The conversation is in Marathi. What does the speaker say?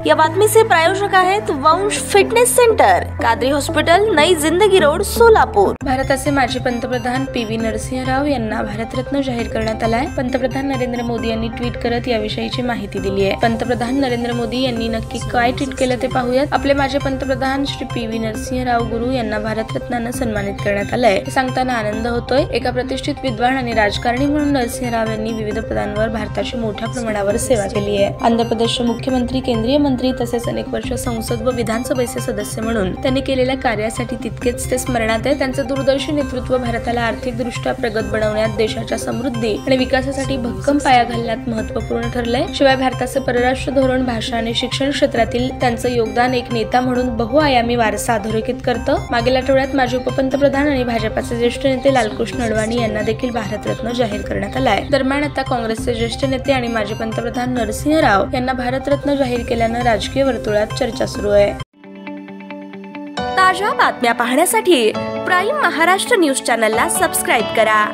या बातमीचे प्रायोजक आहेत वंश फिटनेस सेंटर, कादरी हॉस्पिटल, नई जिंदगी रोड, सोलापूर। भारताचे माजी पंतप्रधान पी.व्ही. नरसिंह राव यांना भारतरत्न जाहीर करण्यात आलाय। पंतप्रधान नरेंद्र मोदी यांनी ट्विट करत याविषयीची माहिती दिली आहे। पंतप्रधान नरेंद्र मोदी यांनी नक्की काय ट्विट केलं ते पाहूयात। आपले माजी पंतप्रधान श्री पी.व्ही. नरसिंह राव गुरु यांना भारतरत्नाने सन्मानित करण्यात आलंय। सांगताना आनंद होतोय। एका प्रतिष्ठित विद्वान आणि राजकारणी म्हणून नरसिंह राव यांनी विविध पदांवर भारताची मोठ्या प्रमाणावर सेवा केली आहे। आंध्र प्रदेशचे मुख्यमंत्री, केंद्रीय मंत्री तसेच अनेक वर्ष संसद व विधानसभेचे सदस्य म्हणून त्यांनी केलेल्या कार्यासाठी तितकेच ते स्मरणात आहे। त्यांचे दूरदर्शी नेतृत्व भारताला आर्थिकदृष्ट्या प्रगत बनवण्यात, देशाच्या समृद्धी आणि विकासासाठी भक्कम पाया घालण्यात महत्त्वपूर्ण ठरलंय। शिवाय भारताचे परराष्ट्र धोरण, भाषा आणि शिक्षण क्षेत्रातील त्यांचं योगदान एक नेता म्हणून बहुआयामी वारसा अधोरेखित करतं। मागील आठवड्यात माजी उपपंतप्रधान आणि भाजपाचे ज्येष्ठ नेते लालकृष्ण अडवाणी यांना देखील भारतरत्न जाहीर करण्यात आलाय। दरम्यान आता काँग्रेसचे ज्येष्ठ नेते आणि माजी पंतप्रधान नरसिंह राव यांना भारतरत्न जाहीर केल्यानं राजकीय वर्तुळात चर्चा सुरू आहे। ताज्या बातम्या पाहण्यासाठी प्राईम महाराष्ट्र न्यूज चॅनलला सबस्क्राईब करा।